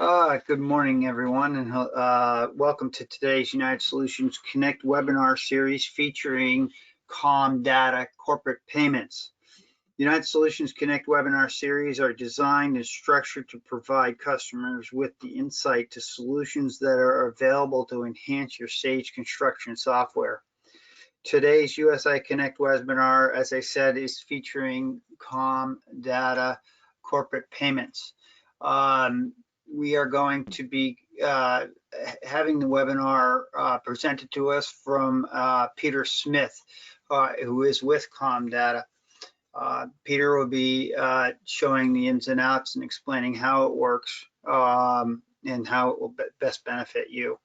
Good morning, everyone, and welcome to today's United Solutions Connect webinar series featuring Comdata corporate payments. United Solutions Connect webinar series are designed and structured to provide customers with the insight to solutions that are available to enhance your Sage construction software. Today's USI Connect webinar, as I said, is featuring Comdata corporate payments. We are going to be having the webinar presented to us from Peter Smith, who is with Comdata. Peter will be showing the ins and outs and explaining how it works and how it will best benefit you.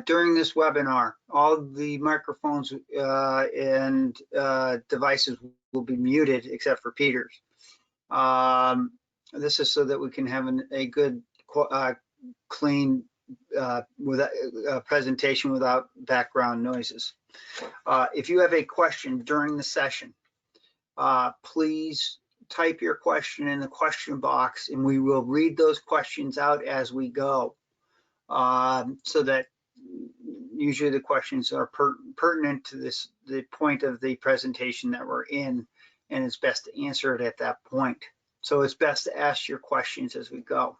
During this webinar, all the microphones and devices will be muted except for Peter's. This is so that we can have a good, clean presentation without background noises. If you have a question during the session, please type your question in the question box and we will read those questions out as we go, so that usually the questions are pertinent to the point of the presentation that we're in, and it's best to answer it at that point. So it's best to ask your questions as we go.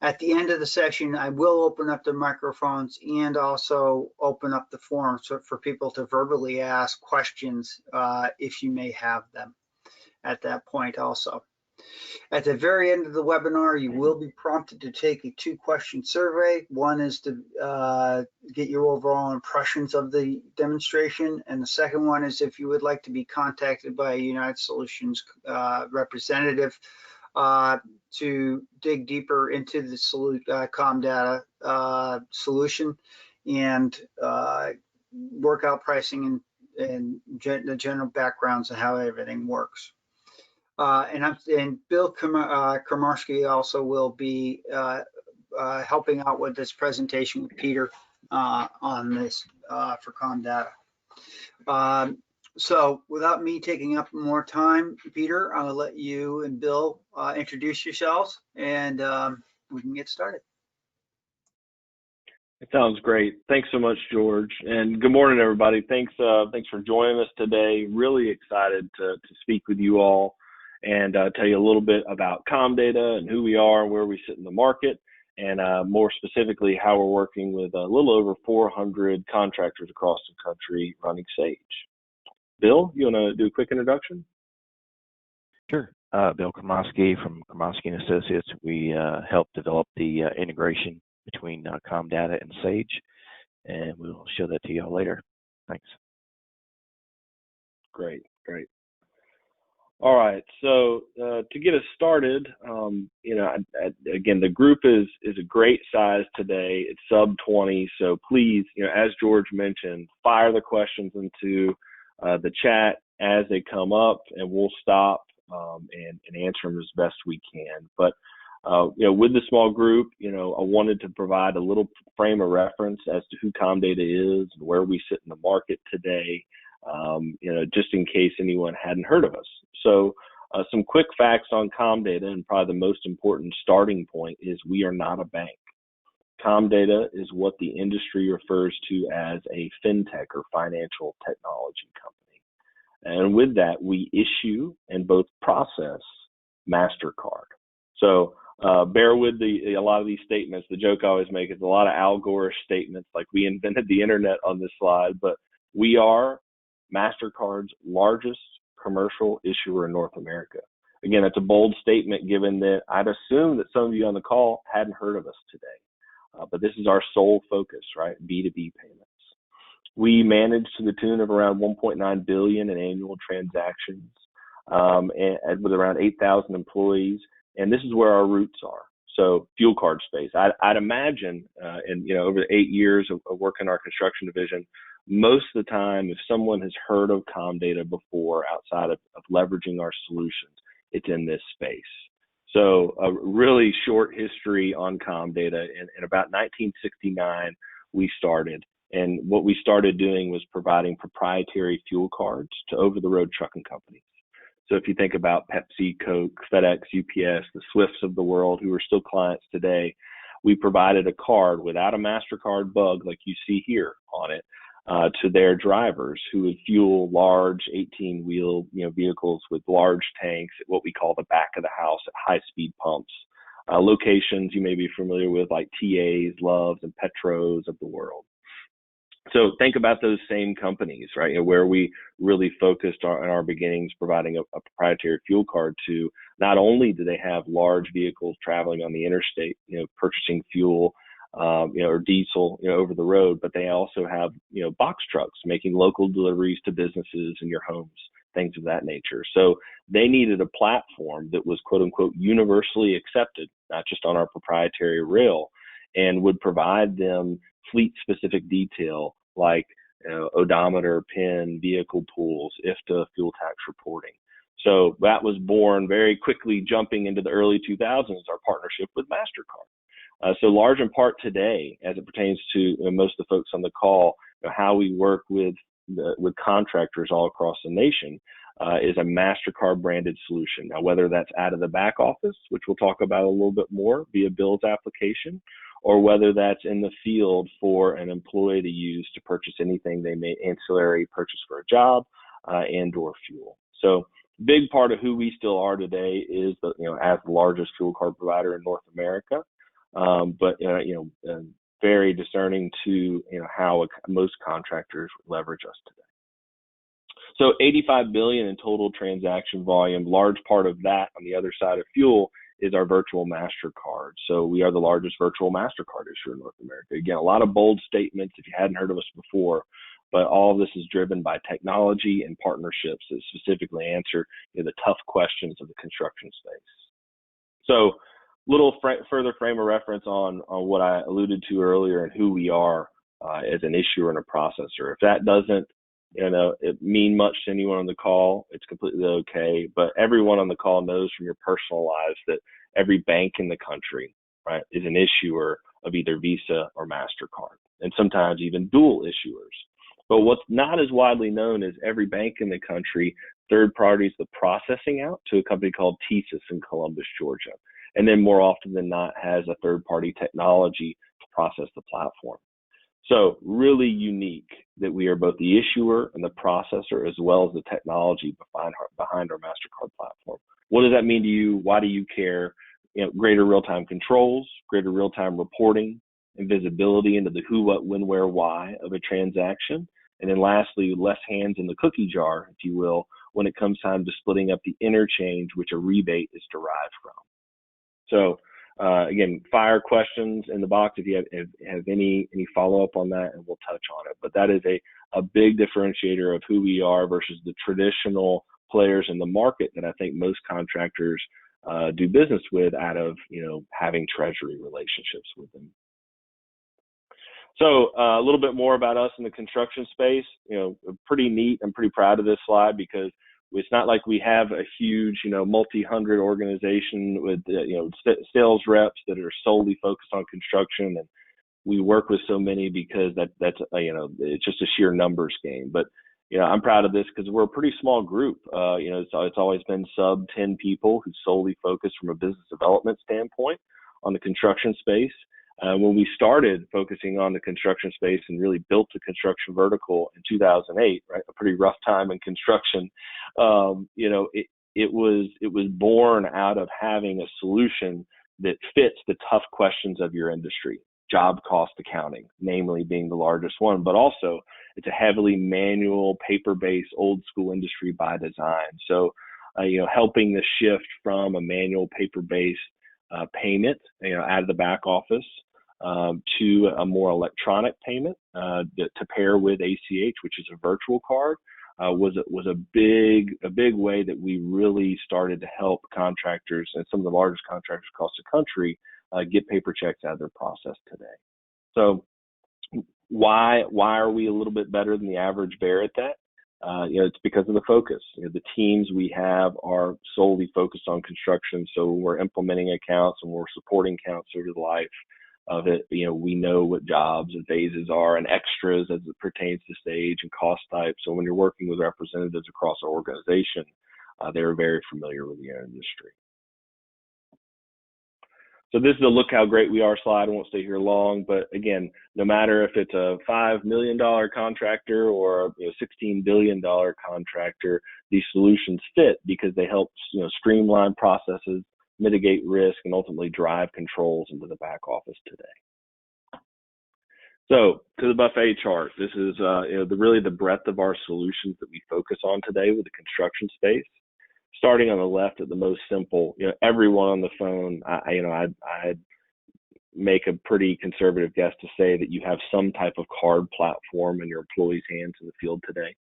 At the end of the session, I will open up the microphones and also open up the forum for people to verbally ask questions if you may have them at that point also. At the very end of the webinar, you will be prompted to take a 2-question survey. One is to get your overall impressions of the demonstration, and the second one is if you would like to be contacted by a United Solutions representative to dig deeper into the Comdata solution and work out pricing and the general backgrounds of how everything works. And Bill Kramarski also will be helping out with this presentation with Peter on this for Comdata. So without me taking up more time, Peter, I'll let you and Bill introduce yourselves, and we can get started. It sounds great. Thanks so much, George. And good morning, everybody. Thanks for joining us today. Really excited to speak with you all and tell you a little bit about Comdata and who we are and where we sit in the market, and more specifically, how we're working with a little over 400 contractors across the country running Sage. Bill, you want to do a quick introduction? Sure. Bill Kramarski from Kramarski & Associates. We help develop the integration between Comdata and Sage, and we'll show that to you all later. Thanks. Great. All right, so to get us started, again, the group is a great size today. It's sub 20, so please, as George mentioned, fire the questions into the chat as they come up, and we'll stop and answer them as best we can. But with the small group, I wanted to provide a little frame of reference as to who Comdata is and where we sit in the market today, just in case anyone hadn't heard of us. So some quick facts on Comdata, and probably the most important starting point is we are not a bank. Comdata is what the industry refers to as a fintech or financial technology company. And with that, we issue and both process MasterCard. So bear with a lot of these statements. The joke I always make is a lot of Al Gore statements, like we invented the internet on this slide, but we are MasterCard's largest commercial issuer in North America. Again, that's a bold statement given that I'd assume that some of you on the call hadn't heard of us today. But this is our sole focus, right? B2B payments. We manage to the tune of around 1.9 billion in annual transactions, and with around 8,000 employees. And this is where our roots are. So fuel card space. I'd imagine, over the 8 years of working our construction division, most of the time, if someone has heard of Comdata before outside of leveraging our solutions, it's in this space. So a really short history on Comdata. In about 1969, we started. And what we started doing was providing proprietary fuel cards to over-the-road trucking companies. So if you think about Pepsi, Coke, FedEx, UPS, the Swifts of the world, who are still clients today, we provided a card without a MasterCard bug like you see here on it to their drivers who would fuel large 18-wheel vehicles with large tanks at what we call the back of the house at high-speed pumps. Locations you may be familiar with like TAs, Loves, and Petros of the world. So think about those same companies, right, where we really focused on in our beginnings providing a proprietary fuel card to. Not only do they have large vehicles traveling on the interstate, purchasing fuel, or diesel, over the road, but they also have, box trucks making local deliveries to businesses and your homes, things of that nature. So they needed a platform that was quote unquote universally accepted, not just on our proprietary rail, and would provide them fleet specific detail like odometer, PIN, vehicle pools, IFTA, fuel tax reporting. So that was born very quickly, jumping into the early 2000s, our partnership with MasterCard. So large in part today, as it pertains to most of the folks on the call, how we work with contractors all across the nation is a MasterCard branded solution. Now, whether that's out of the back office, which we'll talk about a little bit more via bills application, or whether that's in the field for an employee to use to purchase anything they may ancillary purchase for a job and or fuel. So big part of who we still are today is as the largest fuel card provider in North America, but very discerning to how most contractors leverage us today. So 85 billion in total transaction volume. Large part of that on the other side of fuel is our virtual MasterCard. So we are the largest virtual MasterCard issuer in North America. Again, a lot of bold statements if you hadn't heard of us before, but all of this is driven by technology and partnerships that specifically answer the tough questions of the construction space. So little further frame of reference on what I alluded to earlier and who we are as an issuer and a processor. If that doesn't it mean much to anyone on the call, it's completely okay. But everyone on the call knows from your personal lives that every bank in the country, right, is an issuer of either Visa or MasterCard, and sometimes even dual issuers. But what's not as widely known is every bank in the country third parties the processing out to a company called TSYS in Columbus, Georgia. And then more often than not has a third party technology to process the platform. So really unique that we are both the issuer and the processor, as well as the technology behind our MasterCard platform. What does that mean to you? Why do you care? Greater real-time controls, greater real-time reporting and visibility into the who, what, when, where, why of a transaction. And then lastly, less hands in the cookie jar, if you will, when it comes time to splitting up the interchange, which a rebate is derived from. So again, fire questions in the box if you have any follow-up on that, and we'll touch on it. But that is a big differentiator of who we are versus the traditional players in the market that I think most contractors do business with out of having treasury relationships with them. So a little bit more about us in the construction space. Pretty neat. I'm pretty proud of this slide because it's not like we have a huge, multi-hundred organization with, sales reps that are solely focused on construction. And we work with so many because that's it's just a sheer numbers game. But, I'm proud of this because we're a pretty small group. It's always been sub 10 people who solely focus from a business development standpoint on the construction space. When we started focusing on the construction space and really built the construction vertical in 2008, right, a pretty rough time in construction, it was born out of having a solution that fits the tough questions of your industry. Job cost accounting, namely being the largest one, but also it's a heavily manual, paper-based, old school industry by design. So, helping the shift from a manual, paper-based payment, out of the back office, to a more electronic payment to pair with ACH, which is a virtual card, was a big way that we really started to help contractors and some of the largest contractors across the country get paper checks out of their process today. So why are we a little bit better than the average bear at that? It's because of the focus. The teams we have are solely focused on construction. So we're implementing accounts and we're supporting accounts over the life of it. We know what jobs and phases are and extras as it pertains to stage and cost type. So when you're working with representatives across our organization, They were very familiar with the industry. So this is a look how great we are slide. I won't stay here long, but again, no matter if it's a $5 million contractor or a $16 billion contractor, these solutions fit because they help streamline processes, mitigate risk, and ultimately drive controls into the back office today. So to the buffet chart, this is really the breadth of our solutions that we focus on today with the construction space. Starting on the left at the most simple, everyone on the phone, I'd make a pretty conservative guess to say that you have some type of card platform in your employees' hands in the field today.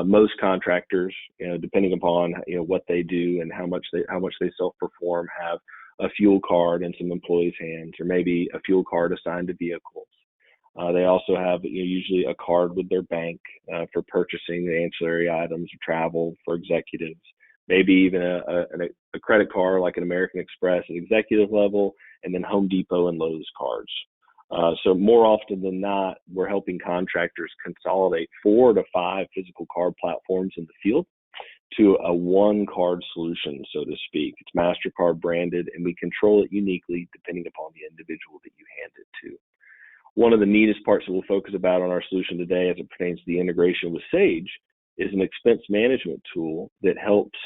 Most contractors, depending upon what they do and how much they self-perform, have a fuel card in some employees' hands, or maybe a fuel card assigned to vehicles. They also have usually a card with their bank for purchasing the ancillary items, travel for executives. Maybe even a credit card like an American Express at executive level, and then Home Depot and Lowe's cards. So more often than not, we're helping contractors consolidate 4 to 5 physical card platforms in the field to a one card solution, so to speak. It's MasterCard branded, and we control it uniquely depending upon the individual that you hand it to. One of the neatest parts that we'll focus about on our solution today as it pertains to the integration with Sage is an expense management tool that helps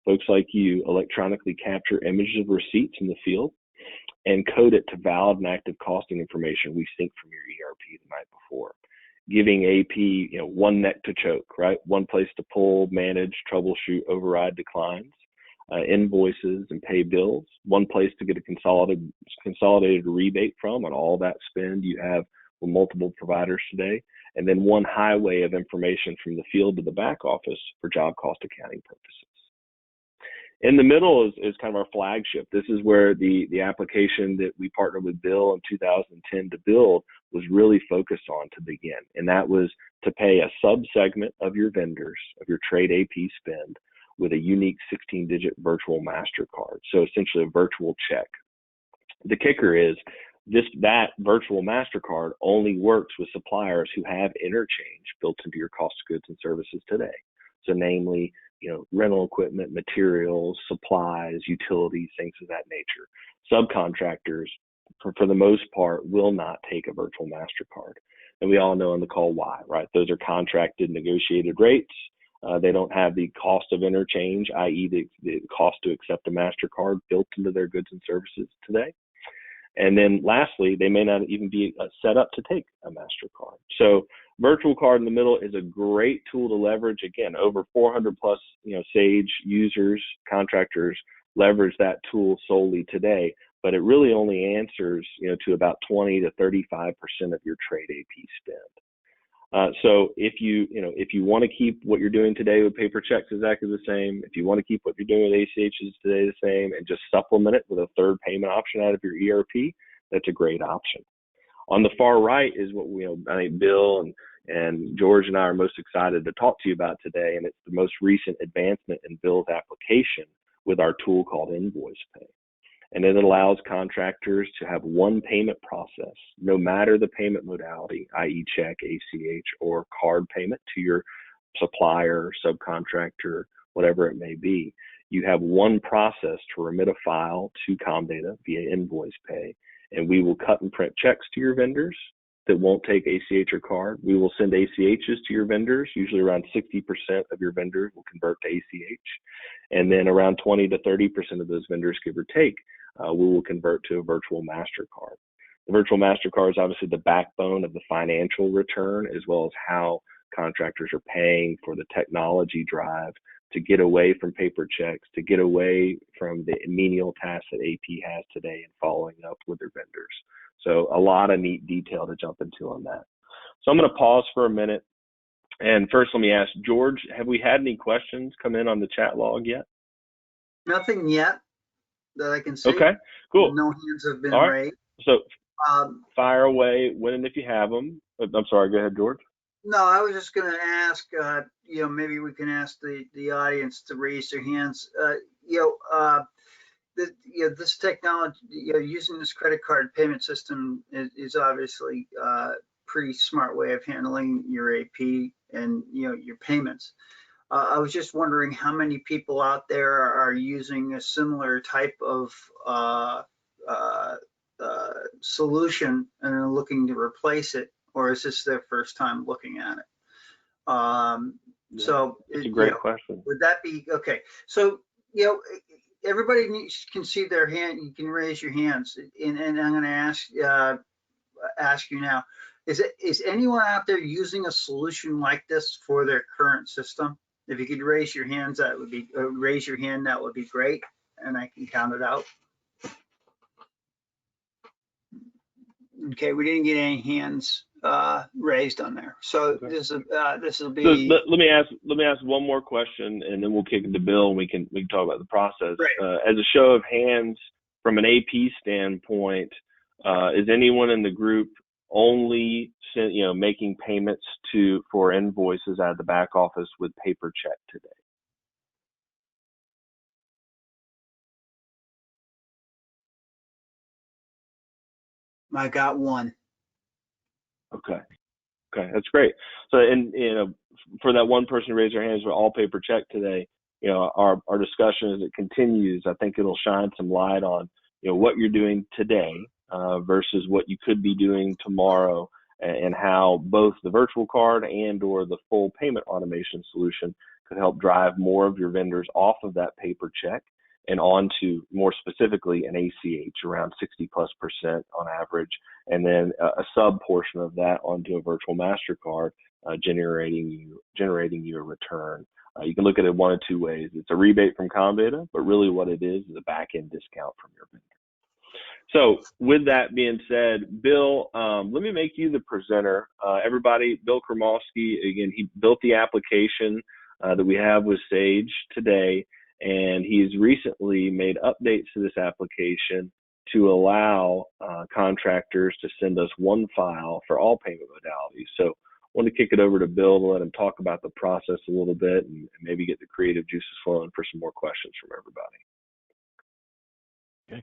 folks like you electronically capture images of receipts in the field and code it to valid and active costing information we sync from your ERP the night before, giving AP one neck to choke, right? One place to pull, manage, troubleshoot, override declines, invoices, and pay bills. One place to get a consolidated rebate from on all that spend you have with multiple providers today, and then one highway of information from the field to the back office for job cost accounting purposes. In the middle is kind of our flagship. This is where the application that we partnered with Bill in 2010 to build was really focused on to begin. And that was to pay a sub-segment of your vendors, of your trade AP spend, with a unique 16-digit virtual MasterCard. So essentially a virtual check. The kicker is that virtual MasterCard only works with suppliers who have interchange built into your cost of goods and services today. So namely, rental equipment, materials, supplies, utilities, things of that nature. Subcontractors, for the most part, will not take a virtual MasterCard. And we all know on the call why, right? Those are contracted, negotiated rates. They don't have the cost of interchange, i.e. the cost to accept a MasterCard built into their goods and services today. And then lastly, they may not even be set up to take a MasterCard. So virtual card in the middle is a great tool to leverage. Again, over 400 plus, Sage users, contractors leverage that tool solely today, but it really only answers, to about 20 to 35% of your trade AP spend. So if you want to keep what you're doing today with paper checks exactly the same, if you want to keep what you're doing with ACHs today the same, and just supplement it with a third payment option out of your ERP, that's a great option. On the far right is what I think Bill and George and I are most excited to talk to you about today, and it's the most recent advancement in Bill's application with our tool called Invoice Pay. And it allows contractors to have one payment process, no matter the payment modality, i.e. check, ACH, or card payment to your supplier, subcontractor, whatever it may be. You have one process to remit a file to Comdata via Invoice Pay, and we will cut and print checks to your vendors that won't take ACH or card. We will send ACHs to your vendors. Usually around 60% of your vendors will convert to ACH. And then around 20 to 30% of those vendors, give or take, we will convert to a virtual MasterCard. The virtual MasterCard is obviously the backbone of the financial return, as well as how contractors are paying for the technology drive to get away from paper checks, to get away from the menial tasks that AP has today and following up with their vendors. So a lot of neat detail to jump into on that. So I'm going to pause for a minute. And first, let me ask George, have we had any questions come in on the chat log yet? Nothing yet that I can see. Okay, cool. No hands have been All right. raised. So fire away when and if you have them. I'm sorry, go ahead, George. No, I was just going to ask, maybe we can ask the audience to raise their hands. This technology, using this credit card payment system is obviously a pretty smart way of handling your AP and, your payments. I was just wondering how many people out there are using a similar type of solution and are looking to replace it, or is this their first time looking at it? So it's a great question. Would that be okay? So everybody can see their hand. You can raise your hands, and I'm going to ask you now. Is anyone out there using a solution like this for their current system? If you could raise your hands, that would be raise your hand. That would be great, and I can count it out. Okay, we didn't get any hands raised on there, so Okay. this will be. So let me ask one more question, and then we'll kick it to Bill, and we can talk about the process. Right. As a show of hands, from an AP standpoint, is anyone in the group only making payments for invoices out of the back office with paper check today? I got one. Okay, that's great. So, and for that one person who raised their hands with all paper check today, our discussion as it continues, I think it'll shine some light on what you're doing today versus what you could be doing tomorrow, and how both the virtual card and or the full payment automation solution could help drive more of your vendors off of that paper check and onto, more specifically, an ACH around 60+% on average, and then a sub portion of that onto a virtual MasterCard, generating you a return. You can look at it one of two ways. It's a rebate from Comdata, but really what it is a back-end discount from your vendor. So with that being said, Bill, let me make you the presenter. Everybody, Bill Kromowski, again, he built the application that we have with Sage today, and he's recently made updates to this application to allow contractors to send us one file for all payment modalities. So I want to kick it over to Bill to let him talk about the process a little bit and maybe get the creative juices flowing for some more questions from everybody. Okay.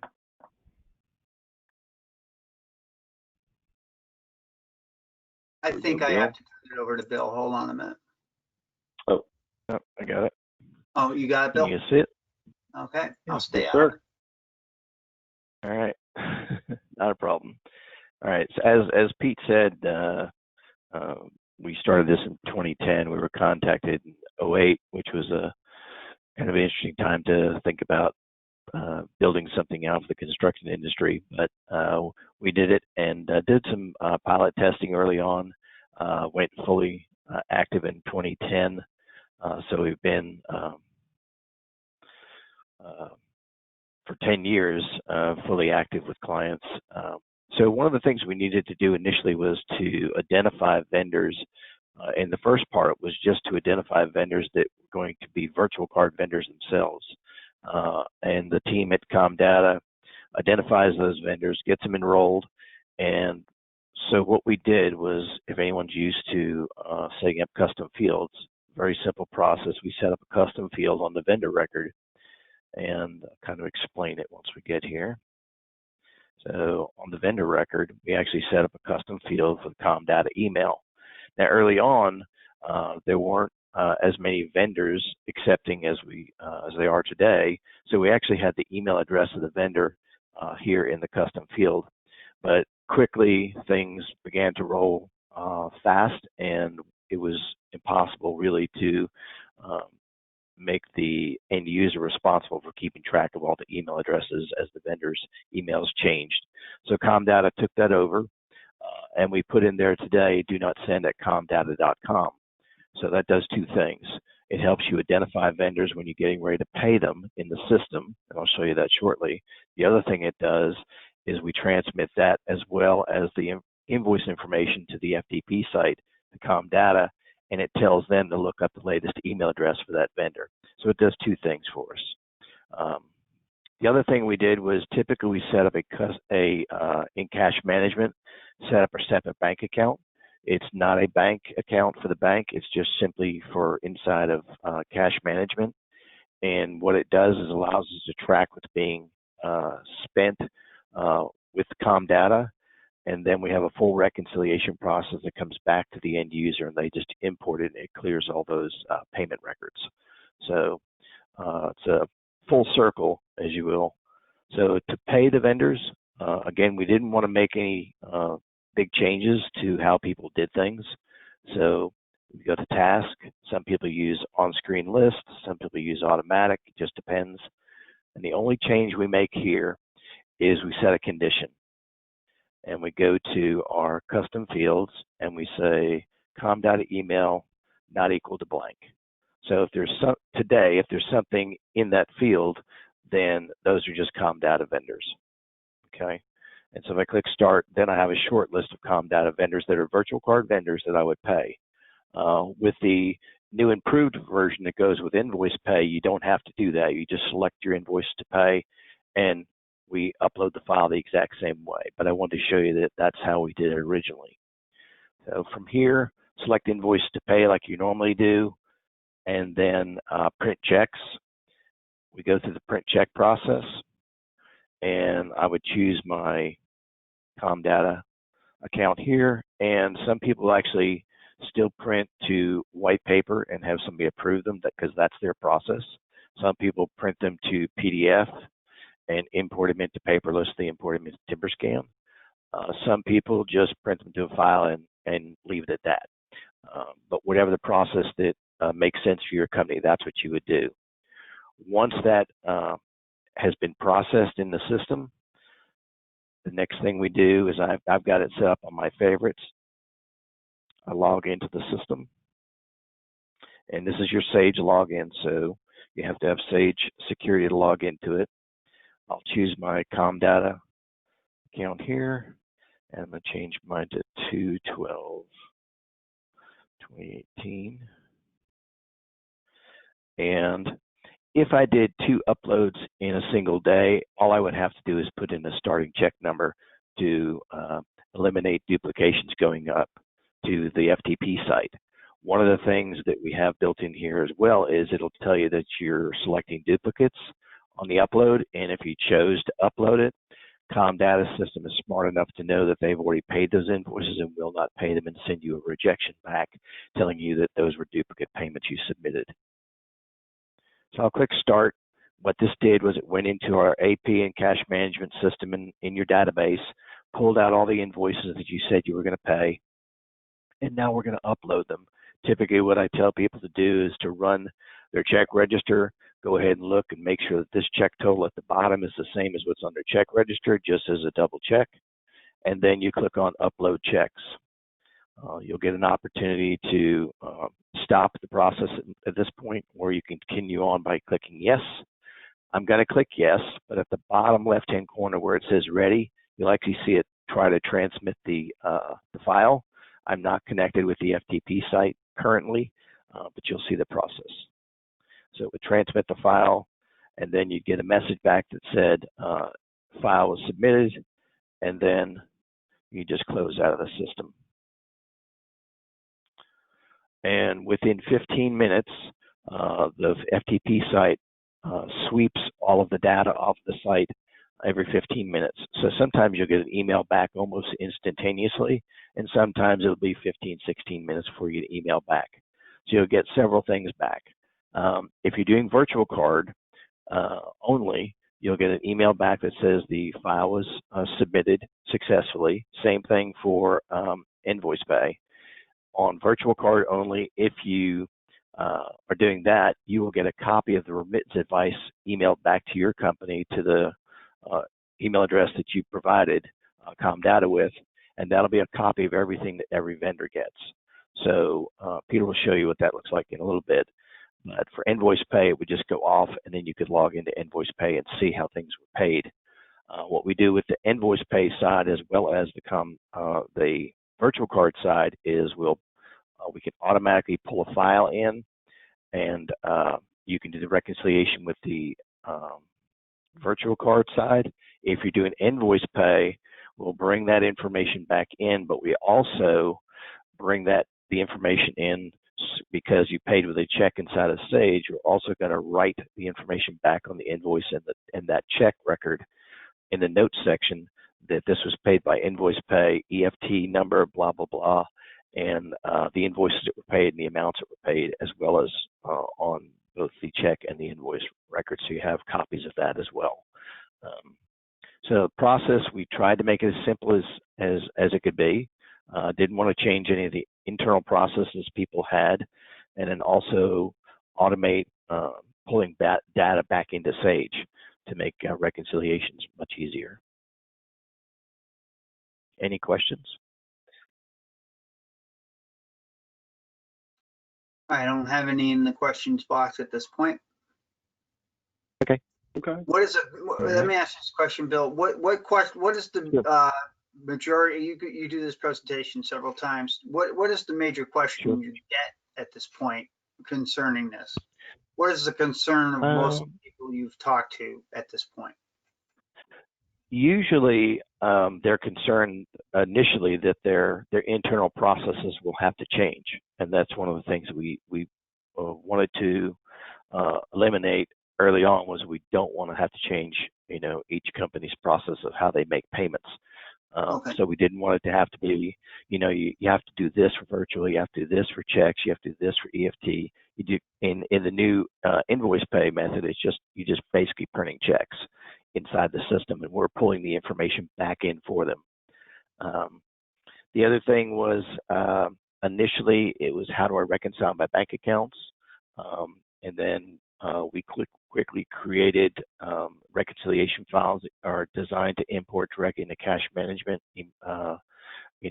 I think I have to turn it over to Bill. Hold on a minute. Oh, I got it. Oh, you got it, Bill? Can you see it? Okay, Yeah, I'll stay yes, out. sir. All right. Not a problem. All right. So as Pete said, we started this in 2010. We were contacted in 2008, which was a kind of interesting time to think about building something out for the construction industry. But we did it and did some pilot testing early on. Went fully active in 2010. So we've been for 10 years fully active with clients. So one of the things we needed to do initially was to identify vendors. And the first part was just to identify vendors that were going to be virtual card vendors themselves. And the team at Comdata identifies those vendors, gets them enrolled. And so what we did was, if anyone's used to setting up custom fields, very simple process. We set up a custom field on the vendor record and kind of explain it once we get here. So on the vendor record, we actually set up a custom field for the Comdata email. Now, early on, there weren't as many vendors accepting as they are today. So we actually had the email address of the vendor here in the custom field. But quickly, things began to roll fast, and it was impossible really to make the end user responsible for keeping track of all the email addresses as the vendors' emails changed. So Comdata took that over, and we put in there today, do not send at comdata.com. So that does two things. It helps you identify vendors when you're getting ready to pay them in the system, and I'll show you that shortly. The other thing it does is we transmit that as well as the invoice information to the FTP site, to Comdata, and it tells them to look up the latest email address for that vendor. So it does two things for us. The other thing we did was typically we set up in cash management, set up a separate bank account. It's not a bank account for the bank. It's just simply for inside of cash management. And what it does is allows us to track what's being spent with Comdata, and then we have a full reconciliation process that comes back to the end user, and they just import it, and it clears all those payment records. So it's a full circle, as you will. So to pay the vendors, again, we didn't want to make any big changes to how people did things. So we go to task. Some people use on-screen list. Some people use automatic. It just depends. And the only change we make here is we set a condition. And we go to our custom fields and we say Comdata email not equal to blank. So if there's if there's something in that field, then those are just Comdata vendors. Okay. And so if I click start, then I have a short list of Comdata vendors that are virtual card vendors that I would pay. With the new improved version that goes with invoice pay, you don't have to do that. You just select your invoice to pay, and we upload the file the exact same way. But I wanted to show you that that's how we did it originally. So from here, select invoice to pay like you normally do, and then print checks. We go through the print check process, and I would choose my Comdata account here. And some people actually still print to white paper and have somebody approve them because that's their process. Some people print them to PDF and import them into paperless. They import them into TimberScan. Some people just print them to a file and leave it at that. But whatever the process that makes sense for your company, that's what you would do. Once that has been processed in the system, the next thing we do is I've got it set up on my favorites. I log into the system, and this is your Sage login, so you have to have Sage security to log into it. I'll choose my Comdata account here, and I'm going to change mine to 2/12/2018. And if I did 2 uploads in a single day, all I would have to do is put in a starting check number to eliminate duplications going up to the FTP site. One of the things that we have built in here as well is it'll tell you that you're selecting duplicates on the upload, and if you chose to upload it, Comdata system is smart enough to know that they've already paid those invoices and will not pay them and send you a rejection back telling you that those were duplicate payments you submitted. So I'll click start. What this did was it went into our AP and cash management system in your database, pulled out all the invoices that you said you were going to pay, and now we're going to upload them. Typically what I tell people to do is to run their check register, go ahead and look and make sure that this check total at the bottom is the same as what's on their check register, just as a double check, and then you click on upload checks. You'll get an opportunity to stop the process at this point, or you can continue on by clicking yes. I'm going to click yes, but at the bottom left-hand corner where it says ready, you'll actually see it try to transmit the file. I'm not connected with the FTP site currently, but you'll see the process. So it would transmit the file, and then you'd get a message back that said file was submitted, and then you just close out of the system. And within 15 minutes, the FTP site sweeps all of the data off the site every 15 minutes. So sometimes you'll get an email back almost instantaneously, and sometimes it'll be 15, 16 minutes before you get an email back. So you'll get several things back. If you're doing virtual card only, you'll get an email back that says the file was submitted successfully. Same thing for invoice pay. On virtual card only, if you are doing that, you will get a copy of the remittance advice emailed back to your company to the email address that you provided Comdata with, and that'll be a copy of everything that every vendor gets. So Peter will show you what that looks like in a little bit. But for invoice pay, it would just go off, and then you could log into invoice pay and see how things were paid. What we do with the invoice pay side as well as the virtual card side is we can automatically pull a file in, and you can do the reconciliation with the virtual card side. If you're doing invoice pay, we'll bring that information back in, but we also bring the information in because you paid with a check inside of Sage. We're also going to write the information back on the invoice and that check record in the notes section that this was paid by invoice pay, EFT number, blah, blah, blah, and the invoices that were paid and the amounts that were paid, as well as on both the check and the invoice record, so you have copies of that as well. So the process, we tried to make it as simple as it could be. Didn't want to change any of the internal processes people had, and then also automate pulling data back into Sage to make reconciliations much easier. Any questions? I don't have any in the questions box at this point. Okay. What is it? Let me ask this question, Bill. What is the majority? You do this presentation several times. What is the major question you get at this point concerning this? What is the concern of most people you've talked to at this point? Usually, they're concerned initially that their internal processes will have to change, and that's one of the things we wanted to eliminate early on. Was we don't want to have to change, each company's process of how they make payments. So we didn't want it to have to be, you have to do this for virtual, you have to do this for checks, you have to do this for EFT. You do in the new invoice pay method. It's just you just basically printing checks inside the system, and we're pulling the information back in for them. The other thing was initially it was how do I reconcile my bank accounts, and then we quickly created reconciliation files that are designed to import directly into cash management, in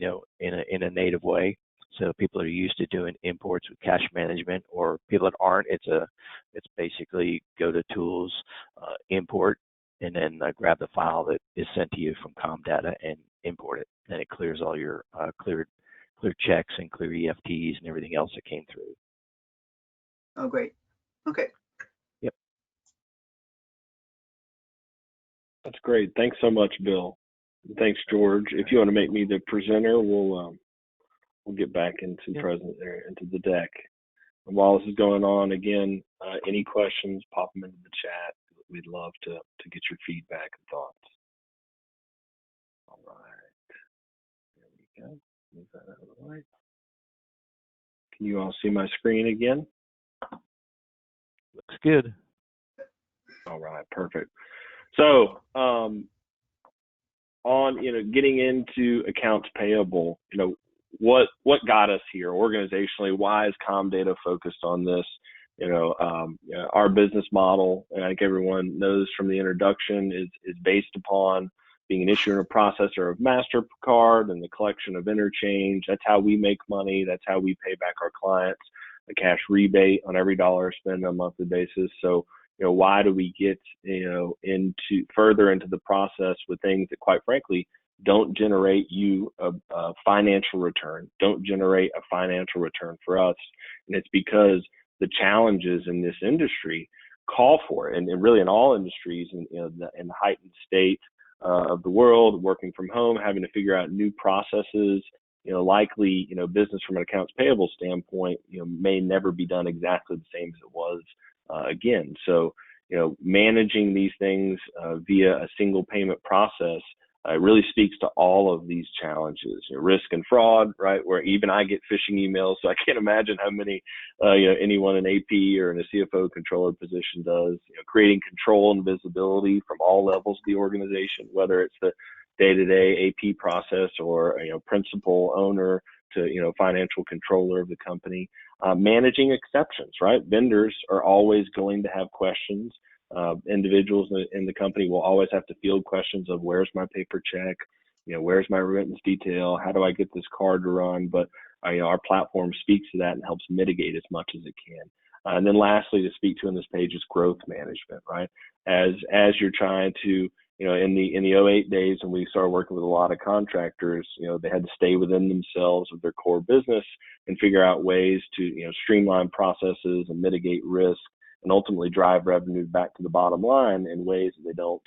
a native way. So people are used to doing imports with cash management, or people that aren't, it's basically go to tools, import, and then grab the file that is sent to you from Comdata and import it. And it clears all your clear checks and clear EFTs and everything else that came through. Oh, great. Okay. Yep. That's great. Thanks so much, Bill. Thanks, George. If you want to make me the presenter, we'll get back into into the deck. And while this is going on, again, any questions, pop them into the chat. We'd love to get your feedback and thoughts. All right. There we go. Move that out of the way. Can you all see my screen again? Looks good. All right, perfect. So on getting into accounts payable, what got us here organizationally? Why is Comdata focused on this? Our business model, and I think everyone knows from the introduction, is based upon being an issuer and a processor of MasterCard and the collection of interchange. That's how we make money. That's how we pay back our clients a cash rebate on every dollar spent on a monthly basis. So, why do we get, further into the process with things that, quite frankly, don't generate you a financial return, don't generate a financial return for us? And it's because the challenges in this industry call for it, and really in all industries, in the heightened state of the world, working from home, having to figure out new processes, likely, business from an accounts payable standpoint, may never be done exactly the same as it was again. So, managing these things via a single payment process really speaks to all of these challenges, risk and fraud, right? Where even I get phishing emails, so I can't imagine how many, anyone in AP or in a CFO controller position does. Creating control and visibility from all levels of the organization, whether it's the day-to-day AP process or principal owner to financial controller of the company. Managing exceptions, right? Vendors are always going to have questions. Individuals in the company will always have to field questions of where's my paper check, where's my remittance detail, how do I get this card to run? But our platform speaks to that and helps mitigate as much as it can. And then lastly, to speak to in this page is growth management, right? As you're trying to, in the 08 days when we started working with a lot of contractors, they had to stay within themselves of their core business and figure out ways to, streamline processes and mitigate risk and ultimately drive revenue back to the bottom line in ways that they don't,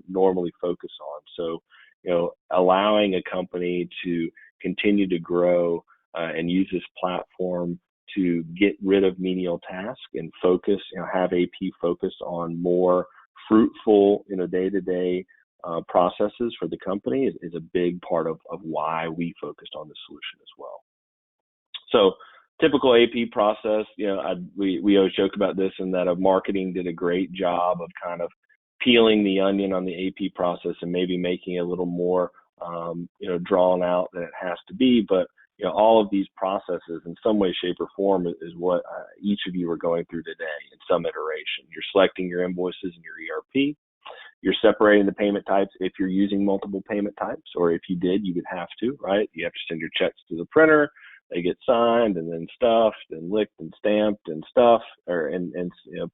normally focus on. So, allowing a company to continue to grow and use this platform to get rid of menial tasks and focus, have AP focus on more fruitful, day-to-day processes for the company is a big part of why we focused on this solution as well. So typical AP process, we always joke about this, and that marketing did a great job of kind of peeling the onion on the AP process and maybe making it a little more, drawn out than it has to be. But all of these processes in some way, shape, or form is what each of you are going through today in some iteration. You're selecting your invoices in your ERP. You're separating the payment types if you're using multiple payment types, or if you did, you would have to, right? You have to send your checks to the printer. They get signed and then stuffed and licked and stamped and stuff, and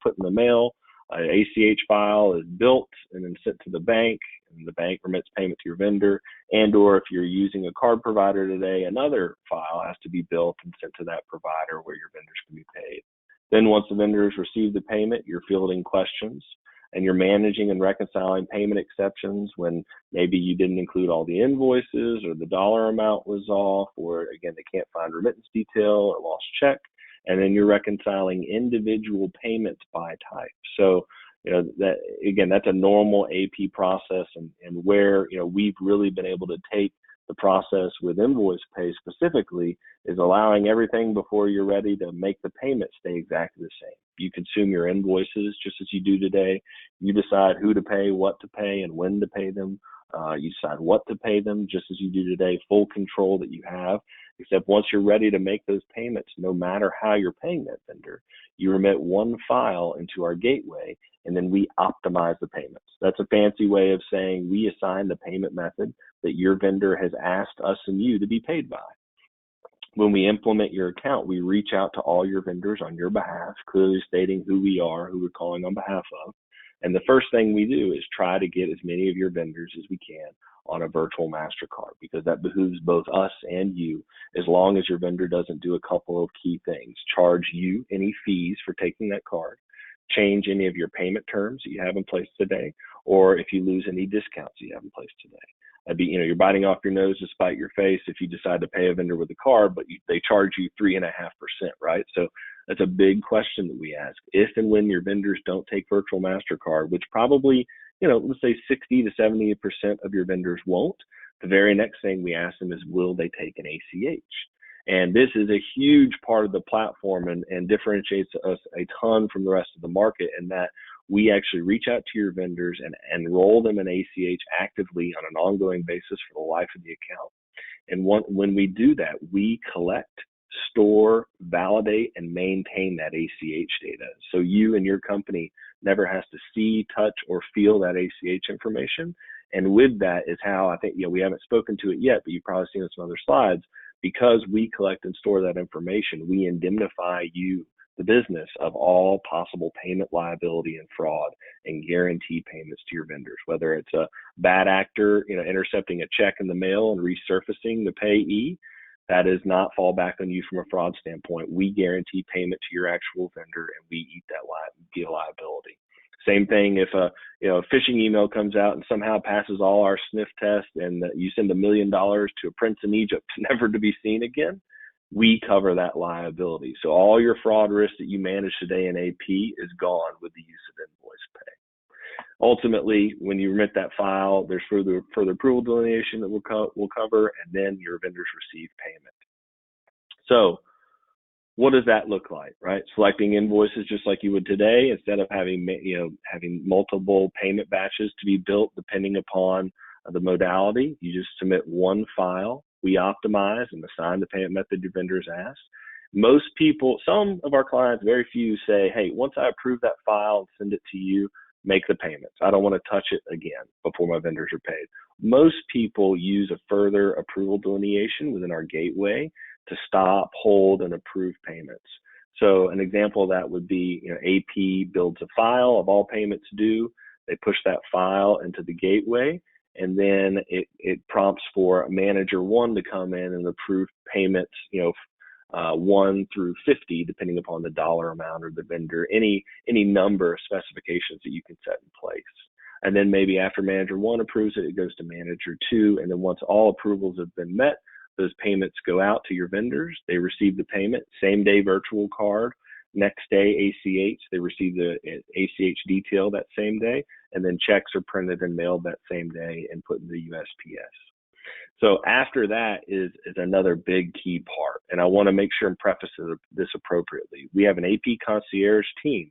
put in the mail. An ACH file is built and then sent to the bank, and the bank remits payment to your vendor. And or if you're using a card provider today, another file has to be built and sent to that provider where your vendors can be paid. Then once the vendors receive the payment, you're fielding questions, and you're managing and reconciling payment exceptions when maybe you didn't include all the invoices, or the dollar amount was off, or again, they can't find remittance detail or lost check. And then you're reconciling individual payments by type. So, that's a normal AP process, and where, we've really been able to take the process with invoice pay specifically is allowing everything before you're ready to make the payment stay exactly the same. You consume your invoices just as you do today. You decide who to pay, what to pay, and when to pay them. You decide what to pay them just as you do today, full control that you have, except once you're ready to make those payments, no matter how you're paying that vendor, you remit one file into our gateway, and then we optimize the payments. That's a fancy way of saying we assign the payment method that your vendor has asked us and you to be paid by. When we implement your account, we reach out to all your vendors on your behalf, clearly stating who we are, who we're calling on behalf of. And the first thing we do is try to get as many of your vendors as we can on a virtual MasterCard, because that behooves both us and you, as long as your vendor doesn't do a couple of key things: charge you any fees for taking that card, change any of your payment terms that you have in place today, or if you lose any discounts you have in place today. That'd be, you're biting off your nose to spite your face if you decide to pay a vendor with a card, but they charge you 3.5%, right? So that's a big question that we ask. If and when your vendors don't take virtual MasterCard, which probably, let's say 60 to 70% of your vendors won't, the very next thing we ask them is, will they take an ACH? And this is a huge part of the platform and differentiates us a ton from the rest of the market, in that we actually reach out to your vendors and enroll them in ACH actively on an ongoing basis for the life of the account. And when we do that, we collect, store, validate, and maintain that ACH data. So you and your company never has to see, touch, or feel that ACH information. And with that is how, I think, we haven't spoken to it yet, but you've probably seen it in some other slides, because we collect and store that information, we indemnify you, the business, of all possible payment liability and fraud, and guarantee payments to your vendors, whether it's a bad actor, intercepting a check in the mail and resurfacing the payee. That does not fall back on you from a fraud standpoint. We guarantee payment to your actual vendor, and we eat that liability. Same thing if a phishing email comes out and somehow passes all our sniff tests, and you send $1 million to a prince in Egypt never to be seen again, we cover that liability. So all your fraud risk that you manage today in AP is gone with the use of invoice pay. Ultimately, when you remit that file, there's further approval delineation that we'll cover, and then your vendors receive payment. So what does that look like, right? Selecting invoices just like you would today, instead of having multiple payment batches to be built depending upon the modality. You just submit one file. We optimize and assign the payment method your vendors ask. Most people, some of our clients, very few, say, hey, once I approve that file and send it to you, make the payments. I don't want to touch it again before my vendors are paid. Most people use a further approval delineation within our gateway to stop, hold, and approve payments. So an example of that would be, AP builds a file of all payments due. They push that file into the gateway, and then it prompts for manager 1 to come in and approve payments, 1 through 50, depending upon the dollar amount or the vendor, any number of specifications that you can set in place. And then maybe after manager 1 approves it, it goes to manager 2. And then once all approvals have been met, those payments go out to your vendors. They receive the payment, same day virtual card. next day ACH. They receive the ACH detail that same day, and then checks are printed and mailed that same day and put in the USPS. So after that is another big key part, and I want to make sure and preface this appropriately. We have an AP concierge team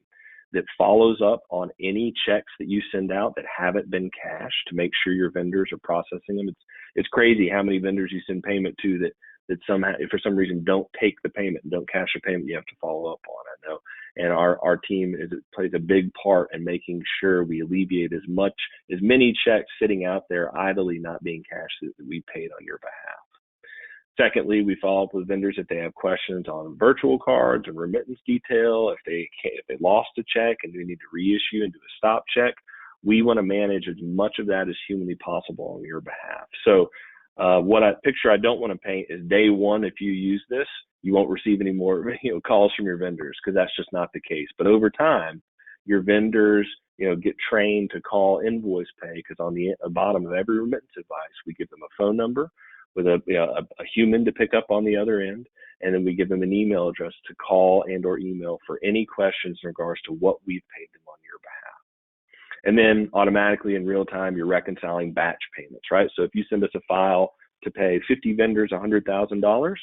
that follows up on any checks that you send out that haven't been cashed to make sure your vendors are processing them. It's crazy how many vendors you send payment to that somehow, if for some reason, don't take the payment and don't cash a payment you have to follow up on. I know, and our team plays a big part in making sure we alleviate as many checks sitting out there idly not being cashed that we paid on your behalf. Secondly, we follow up with vendors if they have questions on virtual cards and remittance detail. If they lost a check and we need to reissue and do a stop check, we want to manage as much of that as humanly possible on your behalf. So picture I don't want to paint is day one. If you use this, you won't receive any more calls from your vendors, because that's just not the case. But over time, your vendors get trained to call invoice pay, because on the bottom of every remittance advice, we give them a phone number with a human to pick up on the other end, and then we give them an email address to call and or email for any questions in regards to what we've paid them on your behalf. And then automatically in real time, you're reconciling batch payments, right? So if you send us a file to pay 50 vendors $100,000,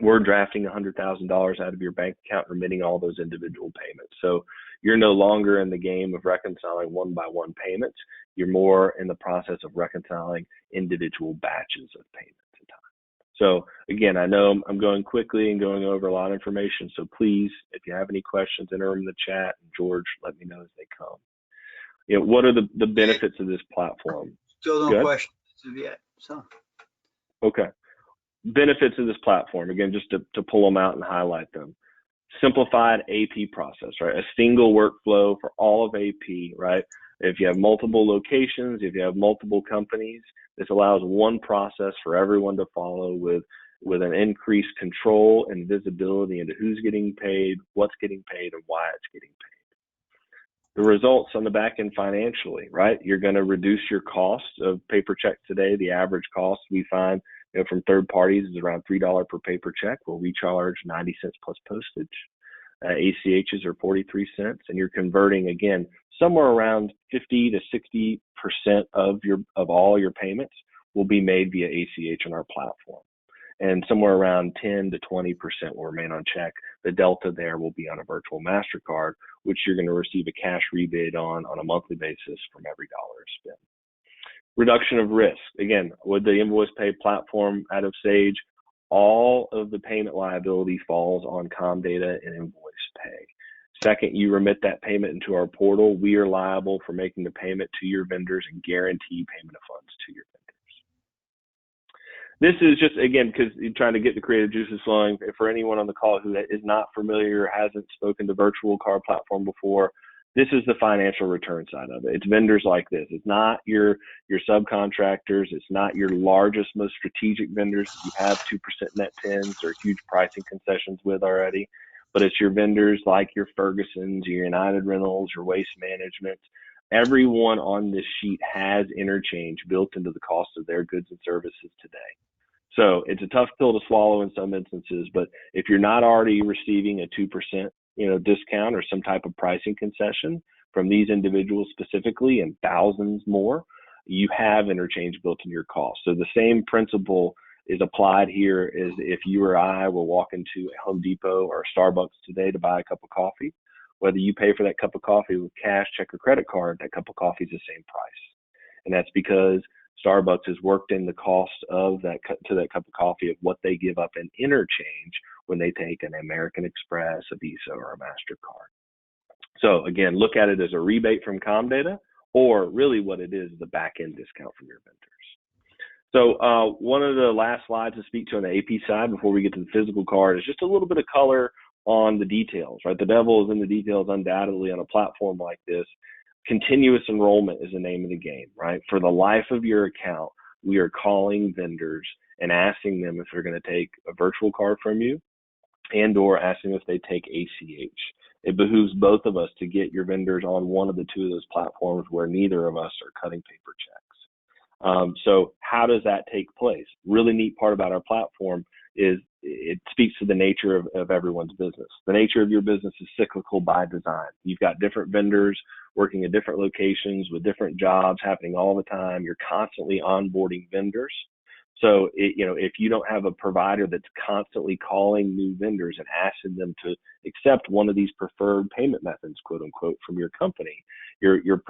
we're drafting $100,000 out of your bank account, remitting all those individual payments. So you're no longer in the game of reconciling one by one payments. You're more in the process of reconciling individual batches of payments at time. So again, I know I'm going quickly and going over a lot of information. So please, if you have any questions, enter them in the chat. And George, let me know as they come. What are the benefits of this platform? Still no questions yet. So. Okay. Benefits of this platform, again, just to pull them out and highlight them. Simplified AP process, right? A single workflow for all of AP, right? If you have multiple locations, if you have multiple companies, this allows one process for everyone to follow with an increased control and visibility into who's getting paid, what's getting paid, and why it's getting paid. The results on the back end financially, right? You're going to reduce your cost of paper checks today. The average cost we find from third parties is around $3 per paper check. Well, we charge 90 cents plus postage. ACHs are 43 cents, and you're converting, again, somewhere around 50 to 60% of all your payments will be made via ACH on our platform. And somewhere around 10 to 20% will remain on check. The delta there will be on a virtual MasterCard, which you're going to receive a cash rebate on a monthly basis from every dollar spent. Reduction of risk. Again, with the invoice pay platform out of Sage, all of the payment liability falls on Comdata and invoice pay. Second, you remit that payment into our portal. We are liable for making the payment to your vendors and guarantee payment of funds to your vendors. This is just, again, because you're trying to get the creative juices flowing. For anyone on the call who is not familiar or hasn't spoken to virtual card platform before, this is the financial return side of it. It's vendors like this. It's not your subcontractors. It's not your largest, most strategic vendors that you have 2% net pins or huge pricing concessions with already. But it's your vendors like your Fergusons, your United Rentals, your Waste Management. Everyone on this sheet has interchange built into the cost of their goods and services today. So it's a tough pill to swallow in some instances, but if you're not already receiving a 2% discount or some type of pricing concession from these individuals specifically and thousands more, you have interchange built into your cost. So the same principle is applied here as if you or I were walking to a Home Depot or a Starbucks today to buy a cup of coffee. Whether you pay for that cup of coffee with cash, check, or credit card, that cup of coffee is the same price. And that's because Starbucks has worked in the cost of that cup of coffee of what they give up in interchange when they take an American Express, a Visa, or a MasterCard. So again, look at it as a rebate from Comdata, or really what it is the back-end discount from your vendors. So one of the last slides to speak to on the AP side before we get to the physical card is just a little bit of color on the details, right? The devil is in the details undoubtedly on a platform like this. Continuous enrollment is the name of the game, right? For the life of your account, we are calling vendors and asking them if they're going to take a virtual card from you and or asking if they take ACH. It behooves both of us to get your vendors on one of the two of those platforms where neither of us are cutting paper checks. So how does that take place? Really neat part about our platform it speaks to the nature of everyone's business. The nature of your business is cyclical by design. You've got different vendors working at different locations with different jobs happening all the time. You're constantly onboarding vendors. So, if you don't have a provider that's constantly calling new vendors and asking them to accept one of these preferred payment methods, quote unquote, from your company, your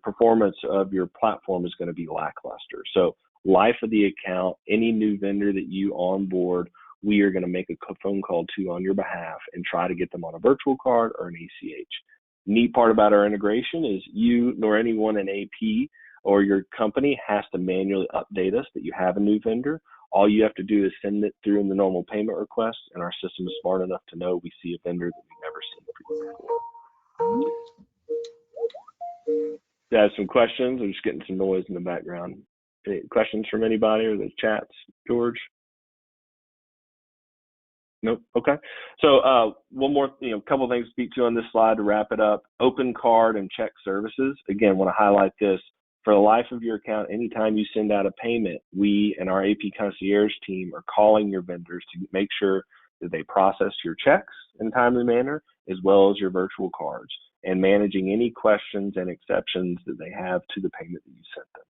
performance of your platform is going to be lackluster. So, life of the account, any new vendor that you onboard, we are going to make a phone call to on your behalf and try to get them on a virtual card or an ACH. Neat part about our integration is you nor anyone in AP or your company has to manually update us that you have a new vendor. All you have to do is send it through in the normal payment request, and our system is smart enough to know we see a vendor that we've never seen before. Do I have some questions? I'm just getting some noise in the background. Any questions from anybody or the chats, George? Nope. Okay. So one more, couple of things to speak to on this slide to wrap it up. Open card and check services. Again, want to highlight this. For the life of your account, anytime you send out a payment, we and our AP concierge team are calling your vendors to make sure that they process your checks in a timely manner, as well as your virtual cards, and managing any questions and exceptions that they have to the payment that you sent them.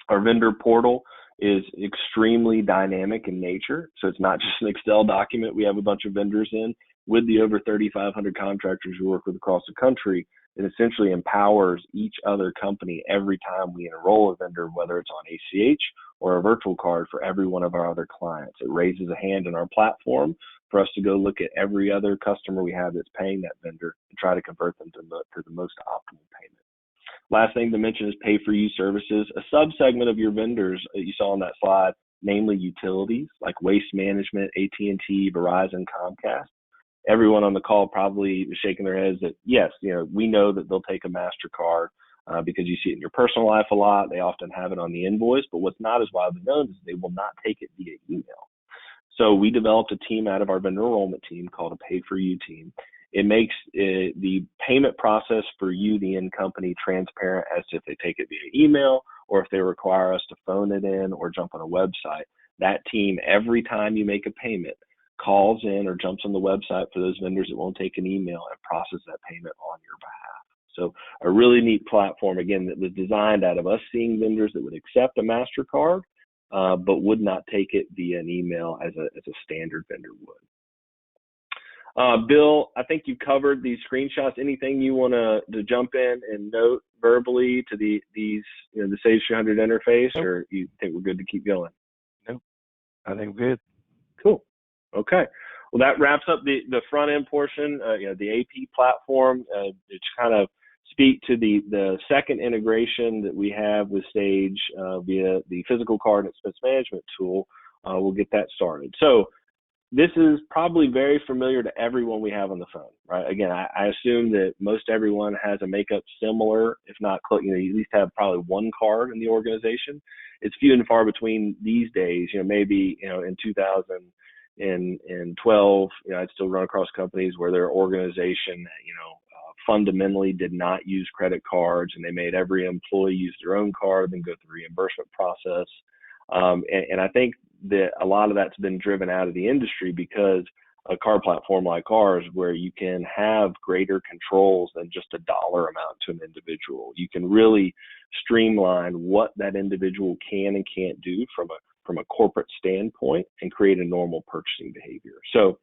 Our vendor portal is extremely dynamic in nature. So it's not just an Excel document we have a bunch of vendors in. With the over 3,500 contractors we work with across the country, it essentially empowers each other company every time we enroll a vendor, whether it's on ACH or a virtual card for every one of our other clients. It raises a hand in our platform for us to go look at every other customer we have that's paying that vendor and try to convert them to the most optimal payment. Last thing to mention is pay-for-you services. A subsegment of your vendors that you saw on that slide, namely utilities like Waste Management, AT&T, Verizon, Comcast. Everyone on the call probably is shaking their heads that, yes, we know that they'll take a MasterCard because you see it in your personal life a lot. They often have it on the invoice, but what's not as widely known is they will not take it via email. So we developed a team out of our vendor enrollment team called a pay-for-you team. It makes the payment process for you, the end company, transparent as if they take it via email or if they require us to phone it in or jump on a website. That team, every time you make a payment, calls in or jumps on the website for those vendors that won't take an email and process that payment on your behalf. So a really neat platform, again, that was designed out of us seeing vendors that would accept a MasterCard, but would not take it via an email as a standard vendor would. Bill, I think you covered these screenshots. Anything you want to jump in and note verbally to the Sage 300 interface, or you think we're good to keep going? Nope, I think we're good. Cool. Okay. Well, that wraps up the front end portion. The AP platform. To kind of speak to the second integration that we have with Sage via the physical card and expense management tool. We'll get that started. So this is probably very familiar to everyone we have on the phone, right? Again, I assume that most everyone has a makeup similar, if not, you at least have probably one card in the organization. It's few and far between these days. Maybe in 2012, I'd still run across companies where their organization, fundamentally did not use credit cards, and they made every employee use their own card, then go through the reimbursement process. And I think that a lot of that's been driven out of the industry because a card platform like ours, where you can have greater controls than just a dollar amount to an individual. You can really streamline what that individual can and can't do from a corporate standpoint and create a normal purchasing behavior. So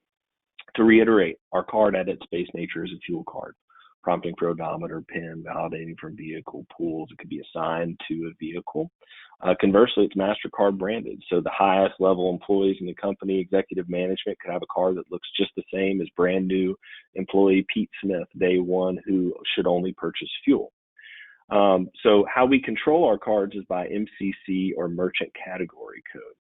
to reiterate, our card at its base nature is a fuel card, prompting for odometer, PIN, validating from vehicle pools. It could be assigned to a vehicle. Conversely, it's MasterCard branded. So the highest level employees in the company, executive management, could have a card that looks just the same as brand new employee Pete Smith, day one, who should only purchase fuel. So how we control our cards is by MCC or merchant category code.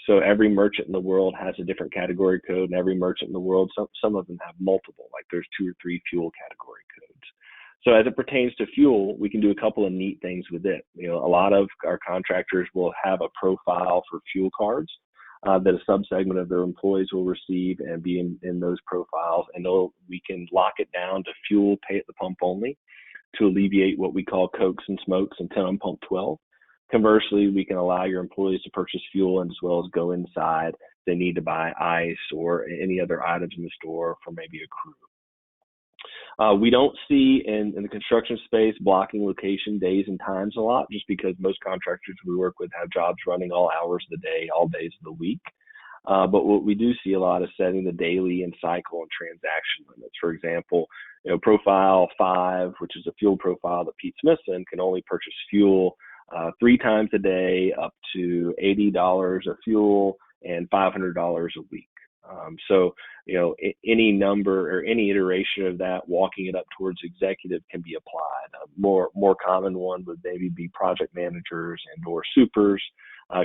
So every merchant in the world has a different category code, and every merchant in the world, some of them have multiple, like there's 2 or 3 fuel category codes. So as it pertains to fuel, we can do a couple of neat things with it. A lot of our contractors will have a profile for fuel cards that a subsegment of their employees will receive and be in those profiles, and we can lock it down to fuel pay at the pump only to alleviate what we call Cokes and Smokes and 10 on pump 12. Conversely, we can allow your employees to purchase fuel and as well as go inside they need to buy ice or any other items in the store for maybe a crew. We don't see in the construction space blocking location days and times a lot, just because most contractors we work with have jobs running all hours of the day, all days of the week. But what we do see a lot is setting the daily and cycle and transaction limits. For example, profile 5, which is a fuel profile that Pete Smith's in, can only purchase fuel 3 times a day, up to $80 of fuel and $500 a week. So, any number or any iteration of that, walking it up towards executive can be applied. A more common one would maybe be project managers and or supers